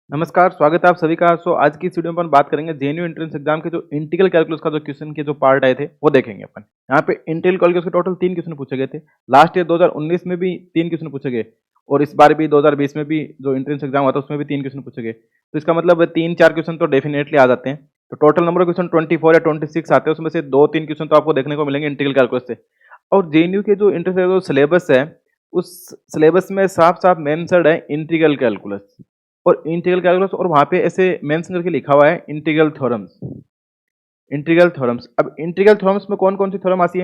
नमस्कार, स्वागत है आप सभी का। आज की इस वीडियो में अपन बात करेंगे जेएनयू एंट्रेंस एग्जाम के जो इंटीग्रल कैलकुलस का जो क्वेश्चन के जो पार्ट आए थे वो देखेंगे अपन। यहाँ पे इंटीग्रल कैलकुलस के टोटल 3 क्वेश्चन पूछे गए थे। लास्ट ईयर 2019 में भी 3 क्वेश्चन पूछे गए और इस बार भी 2020 में भी जो एंट्रेंस एग्जाम हुआ था उसमें भी 3 क्वेश्चन पूछे गए। तो इसका मतलब 3-4 क्वेश्चन तो डेफिनेटली आ जाते हैं। तो टोटल नंबर ऑफ क्वेश्चन 24 या 26 आते हैं, उसमें से 2-3 क्वेश्चन तो आपको देखने को मिलेंगे इंटीग्रल कैलकुलस से। और जेएनयू के जो एंट्रेंस जो सिलेबस है उस सिलेबस में साफ साफ मेंशन्ड है इंटीग्रल कैलकुलस और इंटीग्रल कैलकुलस, और वहां पे ऐसे मेंशन करके लिखा हुआ है इंटीग्रल थ्योरम्स। इंटीग्रल थ्योरम्स, अब इंटीग्रल थ्योरम्स में कौन कौन सी थ्योरम आती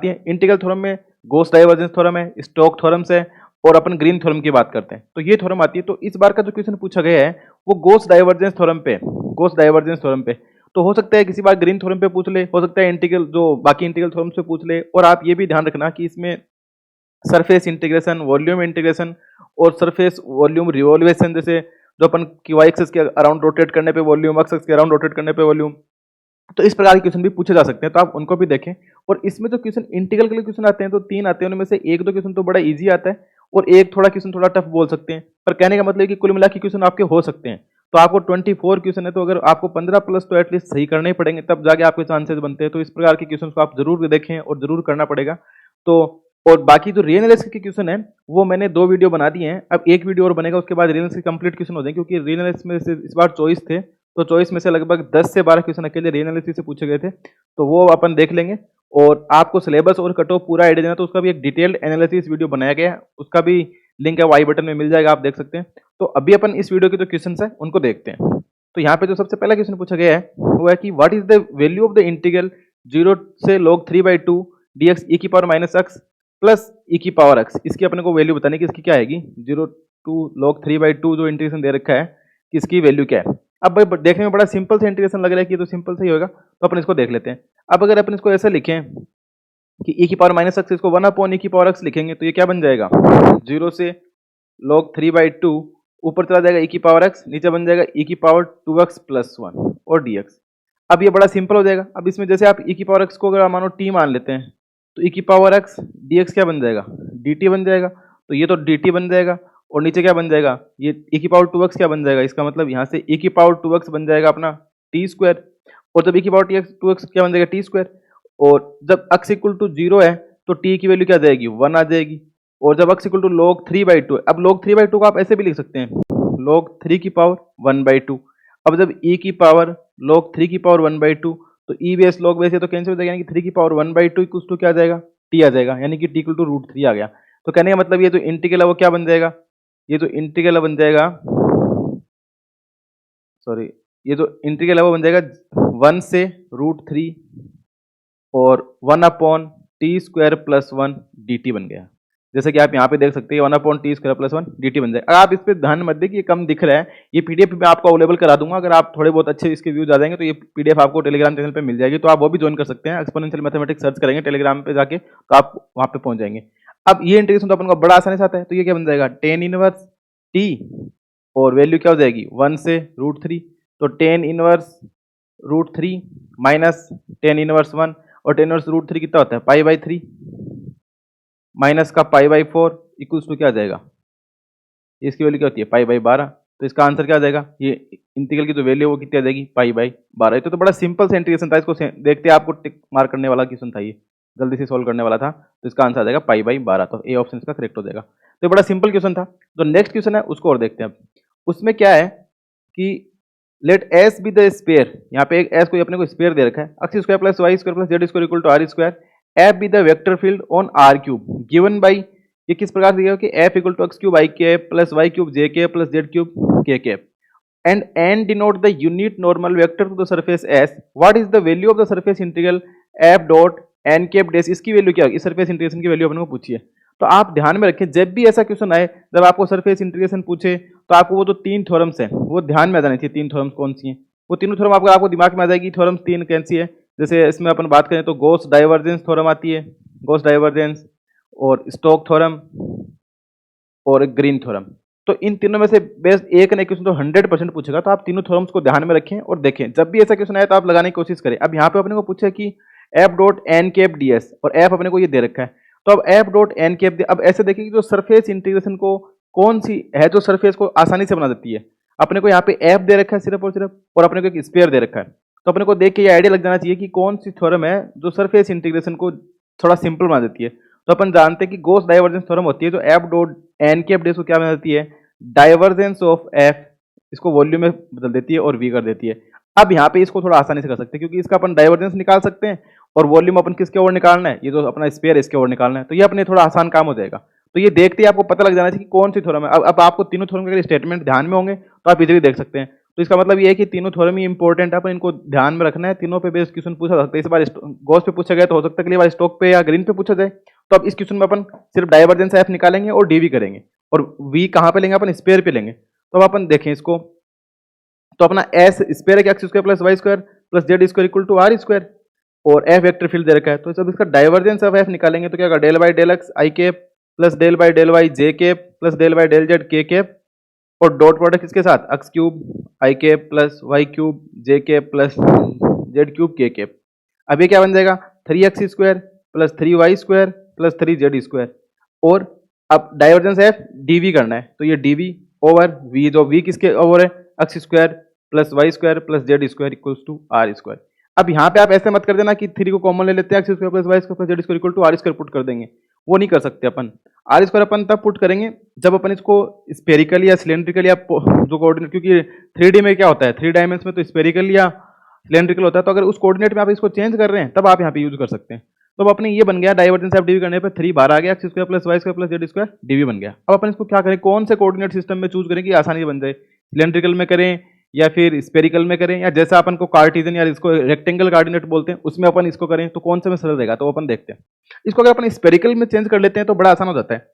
है इंटीग्रल थ्योरम में? गॉस डाइवर्जेंस थ्योरम है, स्टोक थ्योरम्स है और अपन ग्रीन थ्योरम की बात करते हैं तो ये थ्योरम आती है। तो इस बार का जो क्वेश्चन पूछा गया है वो गॉस डाइवर्जेंस थ्योरम पे, गॉस डाइवर्जेंस थ्योरम पे। तो हो सकता है किसी बार ग्रीन थ्योरम पे पूछ ले, हो सकता है इंटीग्रल जो बाकी इंटीग्रल थ्योरम से पूछ ले। और आप ये भी ध्यान रखना कि इसमें सरफेस इंटीग्रेशन, वॉल्यूम इंटीग्रेशन और सरफेस वॉल्यूम रिवॉल्वेशन, जैसे जो अपन की वाई एक्सिस के अराउंड रोटेट करने पे वॉल्यूम, एक्स एक्सिस के अराउंड रोटेट करने पे वॉल्यूम, तो इस प्रकार के क्वेश्चन भी पूछे जा सकते हैं। तो आप उनको भी देखें। और इसमें जो क्वेश्चन इंटीग्रल के लिए क्वेश्चन आते हैं तो 3 आते हैं, उनमें से 1-2 क्वेश्चन तो बड़ा इजी आता है और एक थोड़ा क्वेश्चन थोड़ा टफ बोल सकते हैं। पर कहने का मतलब है कि कुल मिला के क्वेश्चन आपके हो सकते हैं। तो आपको 24 क्वेश्चन है तो अगर आपको 15 प्लस तो एटलीस्ट सही करने ही पड़ेंगे, तब जाके आपके चांसेस बनते हैं। तो इस प्रकार के क्वेश्चन को आप जरूर देखें और जरूर करना पड़ेगा। तो और बाकी जो री एनालिसिस के क्वेश्चन है वो मैंने 2 वीडियो बना दिए हैं। अब एक वीडियो और बनेगा, उसके बाद री एनालिसिस के कंप्लीट क्वेश्चन हो जाएंगे, क्योंकि री एनालिसिस में से इस बार चॉइस थे तो चॉइस में से लगभग 10 से 12 क्वेश्चन अकेले री एनालिसिस से पूछे गए थे, तो वो अपन देख लेंगे। और आपको सिलेबस और कट ऑफ पूरा आइडिया देना तो उसका भी एक डिटेल्ड एनालिसिस वीडियो बनाया गया है, उसका भी लिंक है वाई बटन में मिल जाएगा, आप देख सकते हैं। तो अभी अपन इस वीडियो के जो क्वेश्चन है उनको देखते हैं। तो यहाँ पे जो सबसे पहला क्वेश्चन पूछा गया है वो है कि what is the value of the integral 0 से log 3/2 dx e की power minus x plus e की पावर x। इसकी अपने को वैल्यू बतानी कि इसकी क्या आएगी। 0 to log 3/2 जो इंटीग्रेशन दे रखा है कि इसकी वैल्यू क्या है। अब भाई देखने में बड़ा सिंपल सा इंटीग्रेशन लग रहा है कि ये तो सिंपल से ही होगा, तो अपन इसको देख लेते हैं। अब अगर अपन इसको ऐसे लिखें कि e की पावर माइनस एक्स, इसको 1/e की पावर x लिखेंगे तो ये क्या बन जाएगा, 0 से log 3/2 ऊपर चला जाएगा e की पावर x, नीचे बन जाएगा e की पावर 2x प्लस 1 और dx। अब ये बड़ा सिंपल हो जाएगा। अब इसमें जैसे आप e की पावर x को अगर मानो t मान लेते हैं तो e की पावर x dx क्या बन जाएगा, dt बन जाएगा। तो ये तो dt बन जाएगा और नीचे क्या बन जाएगा, ये e की पावर 2x क्या बन जाएगा। इसका मतलब यहाँ से e की पावर 2x बन जाएगा अपना t स्क्वायर, और जब e की पावर 2x क्या बन जाएगा, t स्क्वायर। और जब x इक्वल टू 0 है तो t की वैल्यू क्या आ जाएगी, 1 आ जाएगी। और जब x इक्वल टू log 3/2, अब log 3/2 को आप ऐसे भी लिख सकते हैं, log 3 की पावर 1/2। अब जब e की पावर log 3 की पावर 1/2 तो e बेस log बेस ये तो कैंसिल हो जाएगा, यानी कि 3 की पावर 1/2 इक्वल टू क्या आ जाएगा, t आ जाएगा, यानी कि t इक्वल टू √3 आ गया। तो कहने का मतलब ये जो इंटीग्रल है वो क्या बन जाएगा, ये जो इंटीग्रल बन जाएगा, सॉरी, ये जो इंटीग्रल है वो बन जाएगा 1 से √3 और 1/t² प्लस 1 dt बन गया। जैसे कि आप यहाँ पे देख सकते हैं 1/t² प्लस 1 dt बन जाएगा। आप इस पे ध्यान मत दें कि ये कम दिख रहा है, ये पीडीएफ में आपको अवेलेबल करा दूंगा। अगर आप थोड़े बहुत अच्छे इसके व्यूज आ जाएंगे तो ये पीडीएफ आपको टेलीग्राम चैनल पे मिल जाएगी, तो आप वो भी ज्वाइन कर सकते हैं। एक्सपोनेंशियल मैथमेटिक्स सर्च करेंगे टेलीग्राम पे जाके तो आप वहाँ पे पहुंच जाएंगे। अब ये इंटीग्रेशन तो अपन को बड़ा आसानी से आता है, तो ये क्या बन जाएगा, tan इनवर्स t और वैल्यू क्या हो जाएगी 1 से √3, तो tan inverse √3 minus tan inverse 1, और tan इनवर्स √3 कितना होता है, π/3 माइनस का π/4 इक्वल्स टू क्या आ जाएगा, इसकी वैल्यू क्या होती है π/12। तो इसका आंसर क्या आ जाएगा, ये इंटीग्रल की जो वैल्यू है वो कितनी आ जाएगी π/12। तो बड़ा सिंपल सा इंटीग्रेशन था, इसको देखते आपको टिक मार्क करने वाला क्वेश्चन था, ये जल्दी से सॉल्व करने वाला था। तो इसका आंसर आ जाएगा π/12, तो ए ऑप्शन इसका करेक्ट हो जाएगा। तो बड़ा सिंपल क्वेश्चन था। जो नेक्स्ट क्वेश्चन है उसको और देखते हैं। अब उसमें क्या है कि let S be the sphere, यहाँ पे एक एस कोई अपने को स्पेयर दे रखा है, x² plus y² plus z² equal to r², F be the vector field on r³ given by, ये किस प्रकार से दिया कि f equal to x³ i cap plus y³ j cap plus z³ k cap, and n denote the unit normal vector to the surface s। What is the value of the surface integral f dot n cap dash, इसकी value क्या होगी, इस surface integration की value अपने को पूछी है। तो आप ध्यान में रखें जब भी ऐसा क्वेश्चन आए, जब आपको सरफेस इंटीग्रेशन पूछे तो आपको वो जो 3 थ्योरम्स हैं वो ध्यान में आ जानी चाहिए। 3 थ्योरम्स कौन सी हैं, वो तीनों थ्योरम अगर आपको दिमाग में आ जाएगी थ्योरम्स 3 कौन सी है। जैसे इसमें अपन बात करें तो गॉस डाइवर्जेंस थ्योरम आती है, गॉस डाइवर्जेंस, और स्टोक थ्योरम और ग्रीन थ्योरम। तो इन तीनों में से बेस्ट एक ने क्वेश्चन तो 100% पूछेगा, तो आप तीनों थ्योरम्स को ध्यान में रखें और देखें जब भी ऐसा क्वेश्चन आए तो आप लगाने की कोशिश करें। अब यहाँ पे अपने को पूछा कि F dot N cap D S, और एफ अपने को ये दे रखा है, तो अब एफ डॉट एन कैप, अब ऐसे देखिए कि जो सरफेस इंटीग्रेशन को कौन सी है जो सरफेस को आसानी से बना देती है। अपने को यहाँ पे एफ दे रखा है सिर्फ और अपने को एक स्पेयर दे रखा है। तो अपने को देख के ये आइडिया लग जाना चाहिए कि कौन सी थ्योरम है जो सरफेस इंटीग्रेशन को थोड़ा सिंपल बना देती है। तो अपन जानते हैं कि गॉस डाइवर्जेंस थ्योरम होती है जो F dot N cap D को क्या बना देती है, डाइवर्जेंस ऑफ एफ, इसको वॉल्यूम में बदल देती है और वी कर देती है। अब यहाँ पे इसको थोड़ा आसानी से कर सकते हैं क्योंकि इसका अपन डाइवर्जेंस निकाल सकते हैं और वॉल्यूम अपन किसके ओर निकालना है, ये जो अपना स्पेयर है इसके ओर निकालना है। तो ये अपने थोड़ा आसान काम हो जाएगा। तो ये देखते ही आपको पता लग जाना चाहिए कि कौन सी थ्योरम है। अब आपको तीनों थ्योरम के स्टेटमेंट ध्यान में होंगे तो आप इजीली देख सकते हैं। तो इसका मतलब ये है कि तीनों थ्योरम ही इंपॉर्टेंट है, अपन इनको ध्यान में रखना है। तीनों पे बेस्ड क्वेश्चन पूछा सकता है। इस बार गॉस पे पूछा गया तो हो सकता है अगली बार स्टोक पे या ग्रीन पे पूछा जाए। तो अब इस क्वेश्चन में अपन सिर्फ डाइवर्जेंस एफ निकालेंगे और डीवी करेंगे और वी कहाँ पे लेंगे, अपन स्पेयर पे लेंगे। तो अब अपन देखें इसको, तो अपना एस स्पेयर है कि X square plus Y square plus Z square equal to R square और एफ वेक्टर फील्ड दे रखा है। तो जब इसका डाइवर्जेंस ऑफ एफ निकालेंगे तो क्या होगा, del by del X I cap plus del by Y J cap plus del by del Z K cap और डॉट प्रोडक्ट किसके साथ, X cube I cap plus Y cube J cap plus Z cube K cap. अब ये क्या बन जाएगा, 3x square plus 3y square plus 3z square. और अब डाइवर्जेंस एफ डीवी करना है तो ये डीवी ओवर वी, जो वी किसके ओवर है, X square plus Y square plus Z square equals to R square. अब यहाँ पे आप ऐसे मत कर देना कि 3 को कॉमन ले लेते हैं, X square plus Y square plus Z square equal to R square put कर देंगे। वो नहीं कर सकते अपन। आर स्क्वायर अपन तब पुट करेंगे जब अपन इसको स्पेरिकल या सिलेंड्रिकल या जो कोऑर्डिनेट, क्योंकि 3D में क्या होता है, 3 डायमेंशन में तो स्पेरिकल या सिलेंड्रिकल होता है। तो अगर उस कोऑर्डिनेट में आप इसको चेंज कर रहे हैं तब आप यहाँ पे यूज कर सकते हैं। तो अब अपने ये बन गया डाइवर्जेंस ऑफ डीवी करने पर 3 बाहर आ गया, X square plus Y square plus Z square D V बन गया। अब अपन इसको क्या करें, कौन से कोऑर्डिनेट सिस्टम में चूज करें कि आसानी से बन जाए, सिलेंड्रिकल में करें या फिर स्पेरिकल में करें या जैसा अपन को कार्टेशियन या इसको रेक्टेंगल कोऑर्डिनेट बोलते हैं उसमें अपन इसको करें, तो कौन से में सरल रहेगा। तो अपन देखते हैं इसको। अगर अपन स्पेरिकल में चेंज कर लेते हैं तो बड़ा आसान हो जाता है।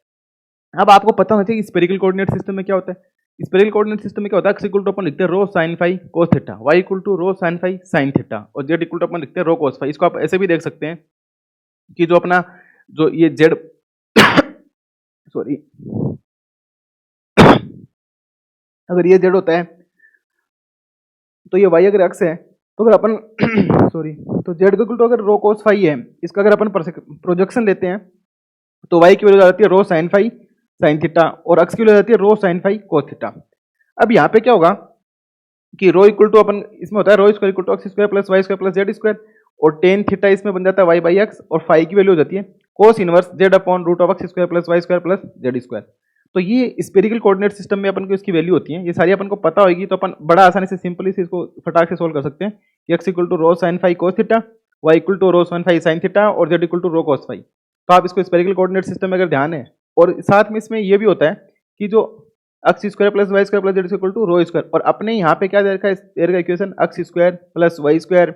अब आपको पता होना चाहिए स्पेरिकल कोऑर्डिनेट सिस्टम में क्या होता है। स्पेरिकल कोऑर्डिनेट सिस्टम में क्या होता है, एक्स इक्वल टू अपन लिखते हैं rho sine phi cos theta, Y equal to rho sine phi sine theta और जेड इक्वल टू अपन लिखते हैं रो कोस फाई। इसको आप ऐसे भी देख सकते हैं कि जो अपना जो ये जेड सॉरी अगर ये जेड होता है तो ये वाई अगर एक्स है तो अगर अपन सॉरी तो जेड इक्वल टू अगर रो कोस फाई है, इसका अगर अपन प्रोजेक्शन लेते हैं तो वाई की वैल्यू आ जाती है rho sine phi sine theta और एक्स की वैल्यू आ जाती है rho sine phi cos theta. अब यहाँ पे क्या होगा कि रो इक्वल टू अपन इसमें होता है rho square equal to X square plus Y square plus Z square और टेन थीटा इसमें बन जाता है वाई बाई एक्स और फाई की वैल्यू हो जाती है cos inverse Z upon root of X square plus Y square plus Z square. तो ये स्पेरिकल कोऑर्डिनेट सिस्टम में अपन को इसकी वैल्यू होती है, ये सारी अपन को पता होगी तो अपन बड़ा आसानी से सिंपली से इसको फटाक से सोल्व कर सकते हैं कि X equal to rho sine phi cos theta, Y equal to rho sine phi sine theta और Z equal to rho cos phi. तो आप इसको स्पेरिकल कोऑर्डिनेट सिस्टम में अगर ध्यान है और साथ में इसमें ये भी होता है कि जो X square plus Y square plus Z equal to rho square और अपने यहाँ पे क्या दे रखा है equation X square plus Y square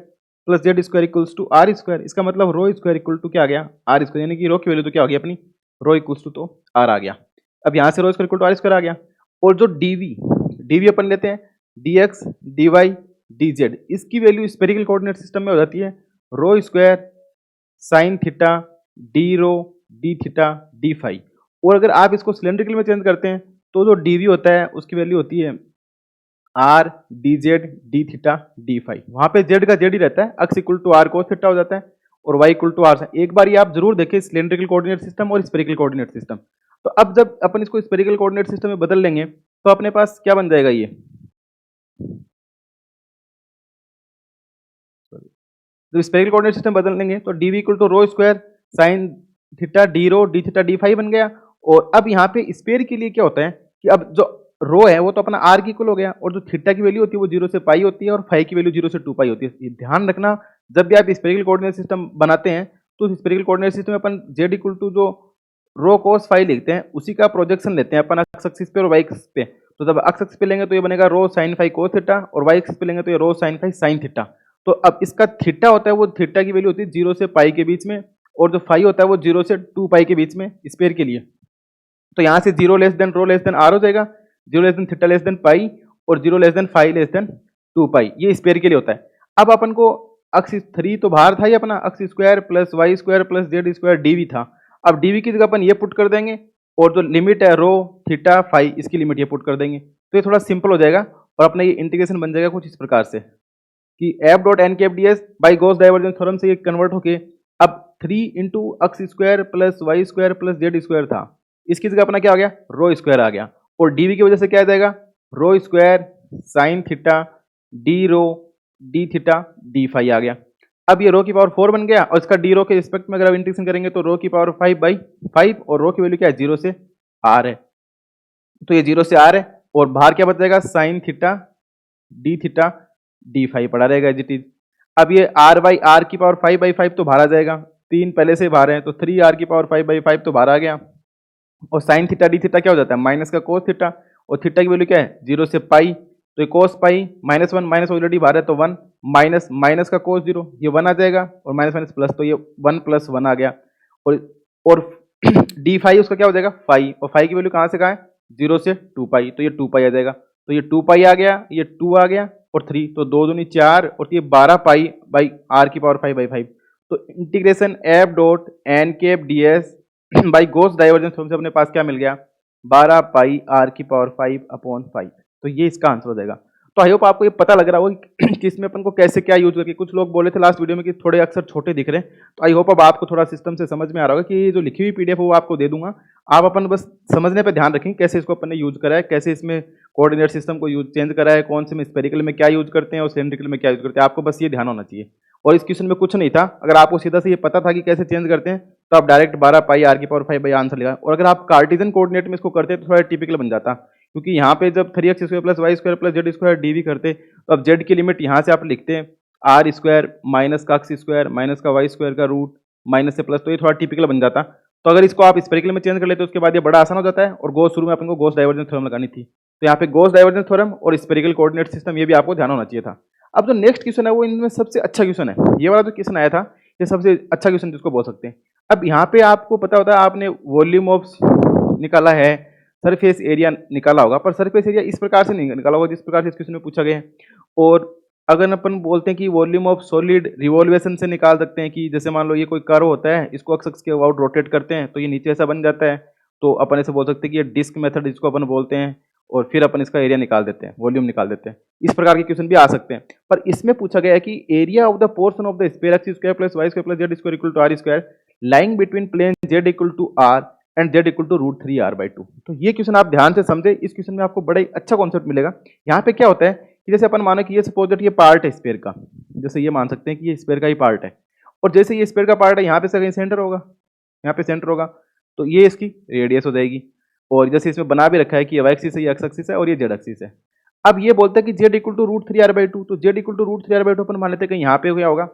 plus Z square equals to R square. इसका मतलब रो स्क्वायर इक्वल टू क्या आ गया, आर स्क्वायर, यानी कि रो की वैल्यू तो क्या हो गई अपनी रो इक्वल्स टू तो आर आ गया। अब यहाँ से rho square equal to R square आ गया और जो डीवी अपन लेते हैं D x D Y D Z, इसकी वैल्यू स्पेरिकल कोऑर्डिनेट सिस्टम में हो जाती है rho square sine theta D rho D theta D phi. और अगर आप इसको सिलेंड्रिकल में चेंज करते हैं तो जो डीवी होता है उसकी वैल्यू होती है R D Z D theta D phi. वहां पे जेड का जेड ही रहता है, X equal to R cos theta हो जाता है और Y equal to R sine. एक बार ये आप जरूर देखें सिलेंड्रिकल कोऑर्डिनेट सिस्टम और स्पेरिकल कोऑर्डिनेट सिस्टम। तो अब जब अपन इसको स्पेरिकल कोऑर्डिनेट सिस्टम में बदल लेंगे तो अपने पास क्या बन जाएगा, ये जब स्पेरिकल कोऑर्डिनेट सिस्टम बदल लेंगे तो D V equal to rho square sine theta D rho D theta D phi बन गया। और अब यहाँ पे स्पेयर के लिए क्या होता है कि अब जो रो है वो तो अपना आर की इक्वल हो गया और जो थीटा की वैल्यू होती है वो 0 से पाई होती है और फाई की वैल्यू 0 से 2 पाई होती है। ये ध्यान रखना जब भी आप स्पेरिकल कोऑर्डिनेट सिस्टम बनाते हैं तो स्पेरिकल कोऑर्डिनेट सिस्टम में अपन जेड इक्वल टू जो रो कोस फाई लिखते हैं उसी का प्रोजेक्शन लेते हैं अपन एक्स एक्सिस पे और वाई एक्सिस पे। तो जब एक्स एक्सिस पे लेंगे तो ये बनेगा rho sine phi cos theta और वाई एक्सिस पे लेंगे तो ये rho sine phi sine theta. तो अब इसका थीटा होता है वो थीटा की वैल्यू होती है 0 से पाई के बीच में और जो फाई होता है वो 0 से 2 पाई के बीच में स्पेयर के लिए। तो यहाँ से 0 less than rho less than R हो जाएगा, 0 less than theta less than pi और 0 less than phi less than 2 pi, ये स्पेयर के लिए होता है। अब अपन को एक्स 3 तो बाहर था ही अपना X square plus Y square plus Z square D V था। अब डीवी की जगह अपन ये पुट कर देंगे और जो लिमिट है रो थीटा फाई इसकी लिमिट ये पुट कर देंगे तो ये थोड़ा सिंपल हो जाएगा और अपना ये इंटीग्रेशन बन जाएगा कुछ इस प्रकार से कि F dot N cap D S by Gauss divergence theorem से ये कन्वर्ट होके अब 3 into X square plus Y square plus Z square था, इसकी जगह अपना क्या आ गया रो स्क्वायर आ गया और डीवी की वजह से क्या आ जाएगा रो square sine theta D rho D theta D phi आ गया। अब ये रो की पावर 4 बन गया और इसका डी रो के रिस्पेक्ट में अगर आप इंटीग्रेशन करेंगे तो रो की पावर 5/5 और रो की वैल्यू क्या है 0 से r है, तो ये 0 से r है और बाहर क्या बचेगा साइन थीटा डी फाई पड़ा रहेगा एज इट इज। अब ये r/r की पावर 5/5 तो बाहर आ जाएगा, 3 पहले से बाहर है तो 3r की पावर 5/5 तो बाहर आ गया और साइन थीटा डी थीटा क्या हो जाता है माइनस का कोस थीटा और थीटा की वैल्यू क्या है 0 से पाई, तो ये कोस पाई -1 माइनस ऑलरेडी बाहर है तो 1 माइनस माइनस का कोस 0 ये 1 आ जाएगा और माइनस माइनस प्लस तो ये 1 + 1 आ गया और डी फाई उसका क्या हो जाएगा फाई और फाई की वैल्यू कहाँ से कहाँ है 0 से 2 पाई तो ये 2 पाई आ जाएगा, तो ये 2 पाई आ गया ये 2 आ गया और 3 तो 2 दूनी 4 और ये 12 पाई बाई r की पावर 5/5। तो integration f dot N cap D S by Gauss divergence theorem से अपने पास क्या मिल गया 12 पाई r की पावर 5/5। तो ये इसका आंसर हो जाएगा। तो आई होप आपको ये पता लग रहा होगा कि इसमें अपन को कैसे क्या यूज करके, कुछ लोग बोले थे लास्ट वीडियो में कि थोड़े अक्षर छोटे दिख रहे हैं, तो आई होप अब आपको थोड़ा सिस्टम से समझ में आ रहा होगा कि ये जो लिखी हुई पीडीएफ वो आपको दे दूंगा, आप अपन बस समझने पे ध्यान रखें कैसे इसको अपन ने यूज करा है, कैसे इसमें कोऑर्डिनेट सिस्टम को यूज चेंज करा है, कौन से में स्पेरिकल में क्या यूज करते हैं और सिलिंड्रिकल में क्या यूज करते हैं, आपको बस ये ध्यान होना चाहिए। और इस क्वेश्चन में कुछ नहीं था, अगर आपको सीधा से ये पता था कि कैसे चेंज करते हैं तो आप डायरेक्ट 12 पाई r की पावर 5 आंसर लगा, और अगर आप कार्टेशियन कोऑर्डिनेट में इसको करते तो थोड़ा टिपिकल बन जाता, क्योंकि यहाँ पे जब 3x² + y² + z² डी करते तो अब z की लिमिट यहाँ से आप लिखते हैं r² माइनस का x² माइनस का y² का रूट माइनस से प्लस, तो ये थोड़ा टिपिकल बन जाता। तो अगर इसको आप स्पेरिकल में चेंज कर लेते तो उसके बाद ये बड़ा आसान हो जाता है और गोस शुरू में अपन को गोस डाइवर्जेंस थ्योरम लगानी थी, तो यहाँ पे गोस डाइवर्जेंस थ्योरम और स्पेरिकल कोऑर्डिनेट सिस्टम ये भी आपको ध्यान होना चाहिए था। अब जो नेक्स्ट क्वेश्चन है वो इनमें सबसे अच्छा क्वेश्चन है, ये वाला जो क्वेश्चन आया था ये सबसे अच्छा क्वेश्चन जिसको बोल सकते हैं। अब यहाँ पे आपको पता होता है आपने वॉल्यूम ऑफ निकाला है, सरफेस एरिया निकाला होगा, पर सरफेस एरिया इस प्रकार से नहीं निकाला होगा जिस प्रकार से इस क्वेश्चन में पूछा गया है। और अगर अपन बोलते हैं कि वॉल्यूम ऑफ सॉलिड रिवॉल्वेशन से निकाल सकते हैं कि जैसे मान लो ये कोई कर्व होता है, इसको एक्स के अबाउट रोटेट करते हैं तो ये नीचे ऐसा बन जाता है, तो अपन ऐसे बोल सकते हैं कि ये डिस्क मेथड जिसको अपन बोलते हैं, और फिर अपन इसका एरिया निकाल देते हैं, वॉल्यूम निकाल देते हैं। इस प्रकार के क्वेश्चन भी आ सकते हैं, पर इसमें पूछा गया है कि area of the portion of the sphere x² + y² + z² = r² lying between plane z = r and z = √3r/2। तो ये क्वेश्चन आप ध्यान से समझे, इस क्वेश्चन में आपको बड़ा ही अच्छा कॉन्सेप्ट मिलेगा। यहाँ पे क्या होता है कि जैसे अपन मानो कि ये सपोज दैट ये पार्ट है स्फीयर का, जैसे ये मान सकते हैं कि ये स्फीयर का ही पार्ट है, और जैसे ये स्फीयर का पार्ट है यहाँ पे से कहीं सेंटर होगा, यहाँ पे सेंटर होगा, तो ये इसकी रेडियस हो जाएगी। और जैसे इसमें बना भी रखा है कि y एक्सिस है, ये x एक्सिस है और ये z एक्सिस है। अब ये बोलता है कि z = √3r/2, तो z = √3r/2 अपन मान लेते हैं कहीं यहाँ पे क्या होगा,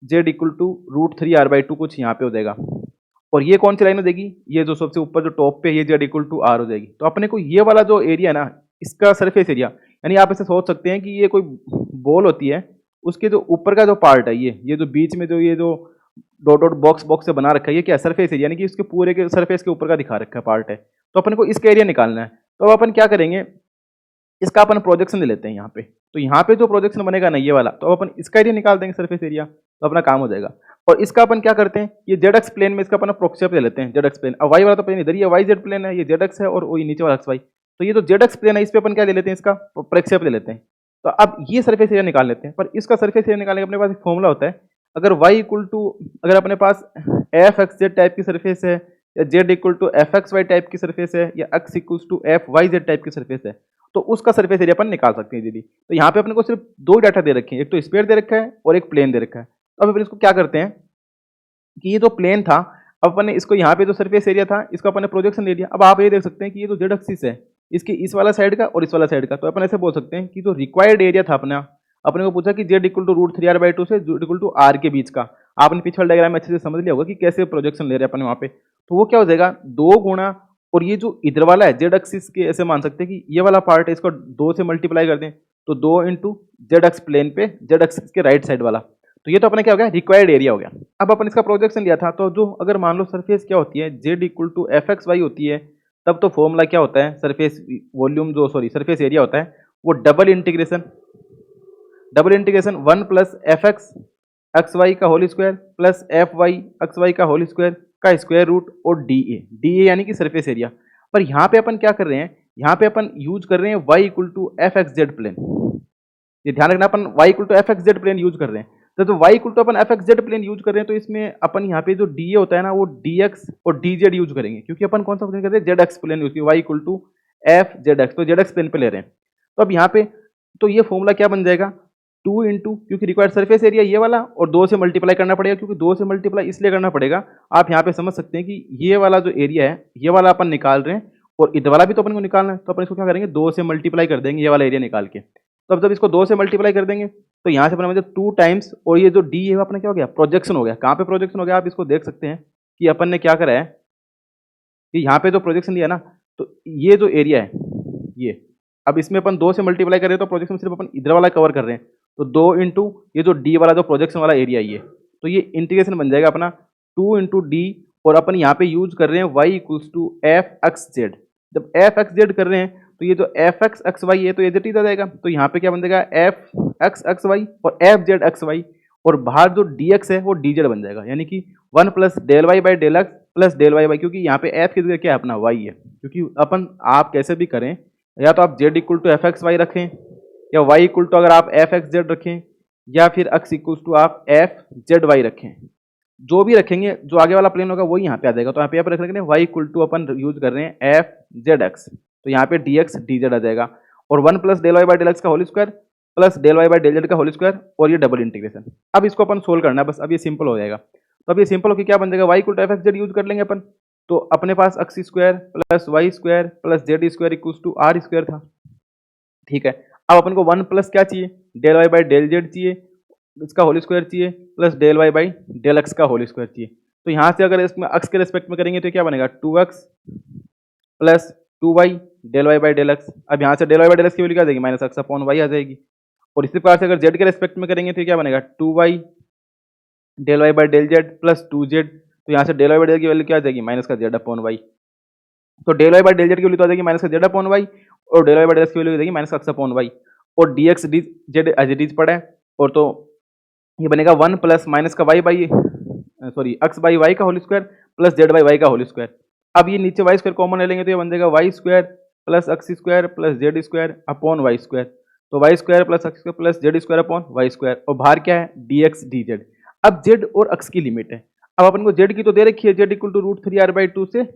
z = √3r/2 कुछ यहाँ पे हो जाएगा, और ये कौन सी लाइन हो जाएगी, ये जो सबसे ऊपर जो टॉप पे ये z = r हो जाएगी। तो अपने को ये वाला जो एरिया है ना, इसका सरफेस एरिया, यानी आप ऐसे सोच सकते हैं कि ये कोई बॉल होती है, उसके जो ऊपर का जो पार्ट है, ये जो बीच में जो ये जो डॉट डॉट बॉक्स से बना रखा है, ये क्या सरफेस एरिया, यानी कि इसके पूरे के सरफेस के ऊपर का दिखा रखा है पार्ट है, तो अपन को इसका एरिया निकालना है। तो अब अपन क्या करेंगे, इसका अपन प्रोजेक्शन ले लेते हैं यहाँ पे, तो यहाँ पे जो प्रोजेक्शन बनेगा ना ये वाला, तो अपन इसका एरिया निकाल देंगे सरफेस एरिया, तो अपना काम हो जाएगा। और इसका अपन क्या करते हैं, ये जेड एक्स प्लेन में इसका अपन प्रोक्षेप ले लेते हैं, जेड एक्स प्लेन। अब वाई वाला तो प्लेन इधर, ये वाई जेड प्लेन है, ये जेड एक्स है और वो नीचे वाला एक्स वाई, तो ये जो जेड एक्स प्लेन है इस पे अपन क्या ले लेते हैं, इसका प्रक्षेप ले लेते हैं। तो अब ये सरफेस एरिया निकाल लेते हैं, पर इसका सरफेस एरिया निकालने का अपने पास एक फॉर्मूला होता है, अगर y = अगर अपने पास एफ एक्स जेड टाइप की सरफेस है, या z = F X Y type की सरफेस है, या x = F Y Z type की सरफेस है, तो उसका सरफेस एरिया अपन निकाल सकते हैं दीदी। तो यहाँ पे अपने को सिर्फ दो डाटा दे रखे हैं, एक तो स्फीयर दे रखा है और एक प्लेन दे रखा है। तो अब अपन इसको क्या करते हैं कि ये जो प्लेन था, अब अपन ने इसको यहाँ पे जो सरफेस एरिया था इसका अपन ने प्रोजेक्शन ले लिया। अब आप ये देख सकते हैं कि ये जो जेड एक्सिस है इसके इस वाला साइड का और इस वाला साइड का, तो अपन ऐसे बोल सकते हैं कि जो रिक्वायर्ड एरिया था अपना, अपने को पूछा कि z = √3r/2 से z = r के बीच का, आपने पिछले डायग्राम में अच्छे से समझ लिया होगा कि कैसे प्रोजेक्शन ले रहे हैं अपन वहाँ पे, तो वो क्या हो जाएगा 2 गुणा, और ये जो इधर वाला है जेड एक्सिस के, ऐसे मान सकते हैं कि ये वाला पार्ट है, इसको 2 से मल्टीप्लाई कर दें तो 2 × जेड एक्स प्लेन पे जेड एक्सिस के राइट साइड वाला, तो ये तो अपने क्या हो गया रिक्वायर्ड एरिया हो गया। अब अपन इसका प्रोजेक्शन लिया था, तो जो अगर मान लो सरफेस क्या होती है z = fxy होती है, तब तो फॉर्मूला क्या होता है, सरफेस वॉल्यूम जो सरफेस एरिया होता है वो डबल इंटीग्रेशन 1 + fx xy का whole square plus fy xy का होल स्क्वायर का स्क्वायर रूट और dA यानी कि सरफेस एरिया। पर यहाँ पे अपन क्या कर रहे हैं, यहाँ पे अपन यूज कर रहे हैं y = fxz प्लेन, ये ध्यान रखना अपन y = fxz प्लेन यूज कर रहे हैं। तो y = अपन fxz प्लेन यूज कर रहे हैं, तो इसमें अपन यहाँ पे जो dA होता है ना वो dx और dz यूज करेंगे, क्योंकि अपन कौन सा प्लेन कर रहे हैं, जेड एक्स प्लेन यूज किया, y = fzx, तो जेड एक्स प्लेन पे ले रहे हैं। तो अब यहाँ पे तो ये फॉर्मूला क्या बन जाएगा, 2 इंटू, क्योंकि रिक्वायर्ड सरफेस एरिया ये वाला, और 2 से मल्टीप्लाई करना पड़ेगा, क्योंकि 2 से मल्टीप्लाई इसलिए करना पड़ेगा, आप यहाँ पे समझ सकते हैं कि ये वाला जो एरिया है ये वाला अपन निकाल रहे हैं और इधर वाला भी तो अपन को निकालना है, तो अपन इसको क्या करेंगे, 2 से मल्टीप्लाई कर देंगे ये वाला एरिया निकाल के। तो अब जब इसको 2 से मल्टीप्लाई कर देंगे तो यहाँ से अपना मतलब 2 टाइम्स, और ये जो डी है वो अपना क्या हो गया, प्रोजेक्शन हो गया। कहाँ पे प्रोजेक्शन हो गया, आप इसको देख सकते हैं कि अपन ने क्या करा है कि यहाँ पे जो प्रोजेक्शन लिया ना, तो ये जो एरिया है ये, अब इसमें अपन 2 से मल्टीप्लाई कर रहे हैं तो प्रोजेक्शन सिर्फ अपन इधर वाला कवर कर रहे हैं, तो 2 इंटू ये जो डी वाला जो प्रोजेक्शन वाला एरिया है ये, तो ये इंटीग्रेशन बन जाएगा अपना 2 इंटू डी, और अपन यहाँ पे यूज कर रहे हैं y equals to F X Z. जब एफ एक्स जेड कर रहे हैं तो ये जो एफ एक्स एक्स वाई है तो ये जेड ही आ जाएगा, तो यहाँ पे क्या बन जाएगा एफ एक्स एक्स वाई और एफ जेड एक्स वाई, और बाहर जो डी एक्स है वो डी जेड बन जाएगा, यानी कि 1 plus del Y by del X plus del Y by, क्योंकि यहाँ पे एफ की जगह क्या है अपना वाई है, क्योंकि अपन आप कैसे भी करें, या तो आप Z equal to F X Y रखें, या वाई इक्वल टू अगर आप एफ एक्स जेड रखें, या फिर एक्स इक्वल टू आप एफ जेड वाई रखें, जो भी रखेंगे जो आगे वाला प्लेन होगा वही यहाँ पे आ जाएगा। तो यहाँ पे रख रहे हैं वाई इक्वल टू अपन यूज कर रहे हैं एफ जेड एक्स, तो यहाँ पे डी एक्स डी जेड आ जाएगा, और 1 plus del Y by del X का whole square plus del Y by del Z का होल स्क्वायर, और ये डबल इंटीग्रेशन। अब इसको अपन सोल्व करना है बस, अब ये सिंपल हो जाएगा। तो अब ये सिंपल होकर क्या बन जाएगा, Y equal to F X Z use कर लेंगे अपन, तो अपने पास X square plus Y square plus Z square equals to R square था, ठीक है। अब अपन को 1 प्लस क्या चाहिए, del Y by del Z चाहिए, इसका होल स्क्वायर चाहिए, plus del Y by del X का होल स्क्वायर चाहिए। तो यहाँ से अगर इसमें एक्स के रेस्पेक्ट में करेंगे तो क्या बनेगा, 2x plus 2y del Y by del X. अब यहाँ से del Y by del X की वैल्यू क्या आ जाएगी, माइनस एक्स अपॉन वाई आ जाएगी। और इसी प्रकार से अगर जेड के रेस्पेक्ट में करेंगे तो क्या बनेगा, 2y del Y by del Z plus 2z, तो यहाँ से डेल वाई बाई डेल की वैल्यू क्या आ जाएगी, माइनस का जेड अपॉन वाई। तो del Y by del Z की वैल्यू तो आ जाएगी माइनस का जेड अपॉन वाई, और del Y by del X की वैल्यू आ जाएगी माइनस का एक्स अपॉन वाई, और D x D Z as it is पड़ा है, और तो ये बनेगा 1 प्लस माइनस का Y by sorry X by Y का whole square plus Z by Y का होल स्क्वायर। अब ये नीचे वाई स्क्वायर कॉमन ले लेंगे तो ये बन जाएगा Y square plus X square plus Z square upon Y square, तो Y square plus X square plus Z square upon Y square, और बाहर क्या है डी एक्स डी जेड। अब जेड और एक्स की लिमिट है, अब अपन को जेड की तो दे रखी है, Z equal to root 3 R by 2 से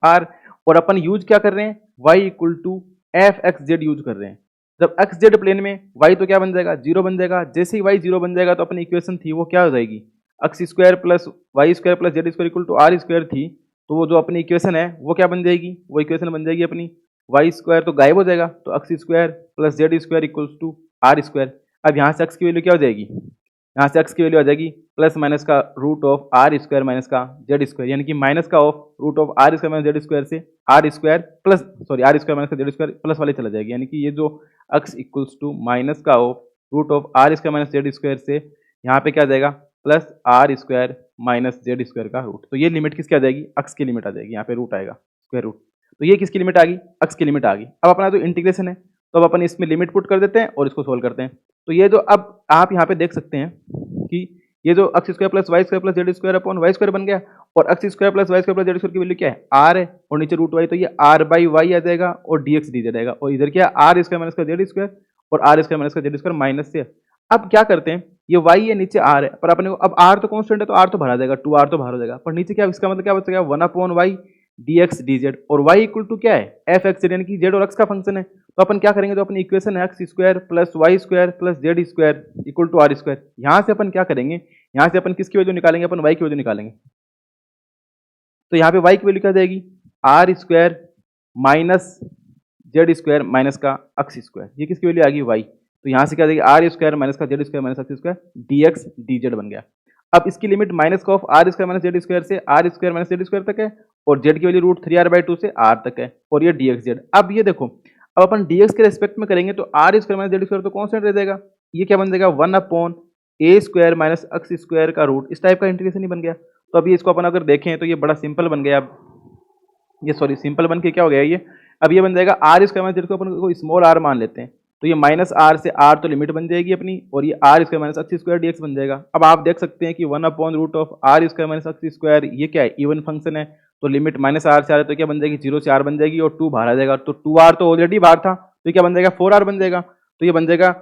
आर, और अपन यूज क्या कर रहे हैं, Y equal to F X Z use कर रहे हैं। जब एक्स जेड प्लेन में y तो क्या बन जाएगा, 0 बन जाएगा। जैसे ही y 0 बन जाएगा तो अपनी इक्वेशन थी वो क्या हो जाएगी, X square plus Y square plus Z square equal to R square थी, तो वो जो अपनी इक्वेशन है वो क्या बन जाएगी, वो इक्वेशन बन जाएगी अपनी वाई स्क्वायर तो गायब हो जाएगा, तो X square plus Z square equals to R square. अब यहाँ से एक्स की वैल्यू क्या हो जाएगी, यहाँ से एक्स की वैल्यू आ जाएगी प्लस माइनस का root of R square minus का जेड स्क्वायर, यानी कि माइनस का of root of R square minus Z square से R square plus sorry R square minus का जेड स्क्वायर प्लस वाले चला जाएगी, यानी कि ये जो एक्स इक्वल्स टू माइनस का of root of R square minus Z square से यहाँ पे क्या आ जाएगा plus R square minus Z square का रूट। तो ये लिमिट किसकी आ जाएगी, एक्स की लिमिट आ जाएगी, यहाँ पे रूट आएगा स्क्वायर रूट, तो ये किसकी लिमिट आ गई, एक्स की लिमिट आ गई। अब अपना जो इंटीग्रेशन है तो अब अपन इसमें लिमिट पुट कर देते हैं और इसको सोल्व करते हैं। तो ये जो अब आप यहाँ पे देख सकते हैं कि ये जो X square plus Y square plus Z square upon Y square बन गया, और X square plus Y square plus Z square की वैल्यू क्या है, आर है, और नीचे रूट वाई, तो ये आर बाई वाई आ जाएगा और डी एक्स डी जेड आएगा, और इधर क्या है आर स्क्वायर माइनस का जेड स्क्वायर और आर स्क्वायर माइनस का जेड स्क्वायर माइनस से। अब क्या करते हैं, ये वाई है नीचे आर है, पर अपने को अब आर तो कॉन्स्टेंट है तो आर तो भरा जाएगा, 2r तो बाहर हो जाएगा, पर नीचे क्या इसका मतलब क्या बचेगा 1 upon Y D x D Z, और y इक्वल टू क्या है एफ एक्स यानी कि जेड और एक्स का फंक्शन है। तो अपन क्या करेंगे, तो अपनी इक्वेशन है X square plus Y square plus Z square equal to R square. यहाँ से अपन क्या करेंगे, यहाँ से अपन किसकी वैल्यू निकालेंगे, अपन y की वैल्यू निकालेंगे। तो यहाँ पे y की वैल्यू क्या जाएगी R square minus Z square minus का एक्स स्क्वायर, ये किसकी वैल्यू आ गई y, तो यहाँ से क्या जाएगी आर स्क्वायर माइनस का Z square minus x square D x D Z बन गया। अब इसकी लिमिट माइनस का of R square minus Z square से R square minus Z square तक है, और जेड की वैल्यू रूट 3 आर बाई 2 से आर तक है, और ये डी एक्स जेड। अब ये देखो, अब अपन डी एक्स के रेस्पेक्ट में करेंगे तो R square minus Z square तो कॉन्स्टेंट रह जाएगा, ये क्या बन जाएगा 1 अपॉन ए स्क्वायर माइनस एक्स स्क्वायर का रूट, इस टाइप का इंटीग्रेशन ही बन गया। तो अभी इसको अपन अगर देखें तो ये बड़ा सिंपल बन गया, अब ये सॉरी सिंपल बन के क्या हो गया ये, अब ये बन जाएगा आर स्क्वायर माइनस जेड को अपन को स्मॉल आर मान लेते हैं, तो ये माइनस आर से आर तो लिमिट बन जाएगी अपनी, और ये R square minus x square D X बन जाएगा। अब आप देख सकते हैं कि 1 upon root of R square minus x square ये क्या है इवन फंक्शन है, तो लिमिट माइनस आर से आर है तो क्या बन जाएगी 0 से आर बन जाएगी, और 2 बाहर आ जाएगा, तो 2r तो ऑलरेडी बाहर था, तो ये क्या बन जाएगा 4r बन जाएगा। तो ये बन जाएगा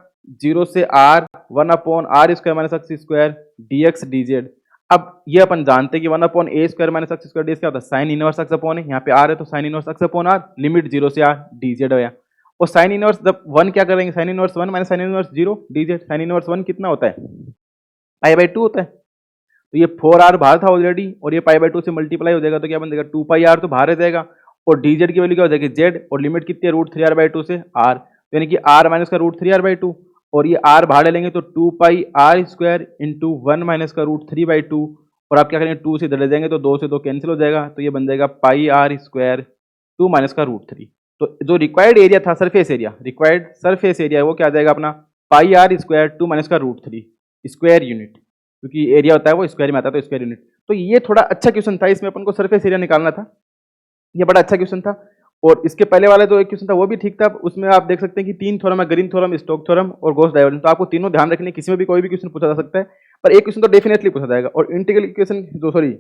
0 से r 1 upon r square minus x square D x D Z. अब ये अपन जानते हैं कि 1 अपॉन ए square minus x square d क्या होता है साइन इनवर्स एक्स अपॉन है, यहाँ पे आर है तो sine inverse X upon R, limit 0 से आर डी जेड हो गया। और साइन इनवर्स जब 1 क्या करेंगे, sine inverse 1 minus sine inverse 0 dz, sine inverse 1 कितना होता है, पाई बाई 2 होता है। तो ये 4r बाहर था ऑलरेडी और ये पाई बाई 2 से मल्टीप्लाई हो जाएगा तो क्या बन जाएगा 2 पाई आर, तो बाहर रह जाएगा और dz की वैल्यू क्या हो जाएगी z, और लिमिट कितनी है रूट 3r बाई 2 से r, तो यानी कि r माइनस का रूट 3r बाई 2, और ये r बाहर ले लेंगे तो 2 पाई आर स्क्वायर इंटू 1 माइनस का रूट 3 बाई 2, और आप क्या करेंगे 2 से इधर ले जाएंगे तो 2 से 2 कैंसिल हो जाएगा, तो ये बन जाएगा पाई आर स्क्वायर 2 माइनस का रूट 3। तो जो रिक्वायर्ड एरिया था surface area, required surface area वो क्या आ जाएगा अपना पाई आर स्क्वायर 2 माइनस का रूट 3 स्क्वायर यूनिट, क्योंकि एरिया होता है वो स्क्वायर में आता है तो स्क्वायर यूनिट। तो ये थोड़ा अच्छा क्वेश्चन था, इसमें अपन को सरफेस एरिया निकालना था, ये बड़ा अच्छा क्वेश्चन था। और इसके पहले वाला जो एक क्वेश्चन था वो भी ठीक था, उसमें आप देख सकते हैं कि 3 थ्योरम है, ग्रीन थ्योरम, स्टोक्स थ्योरम और गॉस डाइवर्जेंस, तो आपको तीनों ध्यान रखने, किसी में भी कोई भी क्वेश्चन पूछा जा सकता है, पर एक क्वेश्चन तो डेफिनेटली पूछा जाएगा। और इंटीग्रल इक्वेशन जो सॉरी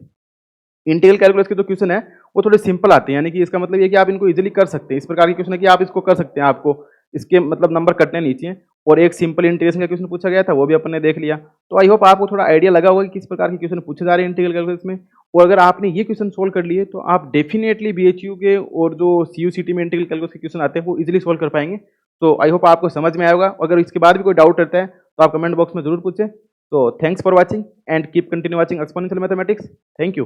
इंटीग्रल कैलकुलस के जो क्वेश्चन है वो थोड़े सिंपल आते हैं, यानी कि इसका मतलब ये कि आप इनको इजीली कर सकते हैं, इस प्रकार के क्वेश्चन है कि आप इसको कर सकते हैं, आपको इसके मतलब नंबर कटने नहीं चाहिए। और एक सिंपल इंटीग्रेशन का क्वेश्चन पूछा गया था वो भी अपन ने देख लिया, तो आई होप आपको थोड़ा आइडिया लगा होगा कि किस प्रकार के क्वेश्चन पूछे जा रहे हैं इंटीग्रल कैलकुलस में। और अगर आपने ये क्वेश्चन सोल्व कर लिए तो आप डेफिनेटली बीएचयू के और जो सीयूसीटी में इंटीग्रल कैलकुलस के क्वेश्चन आते हैं वो इजीली सोल्व कर पाएंगे। तो आई होप आपको समझ में आएगा, अगर इसके बाद भी कोई डाउट रहता है तो आप कमेंट बॉक्स में जरूर पूछें। तो thanks for watching and keep continue watching exponential mathematics. Thank you.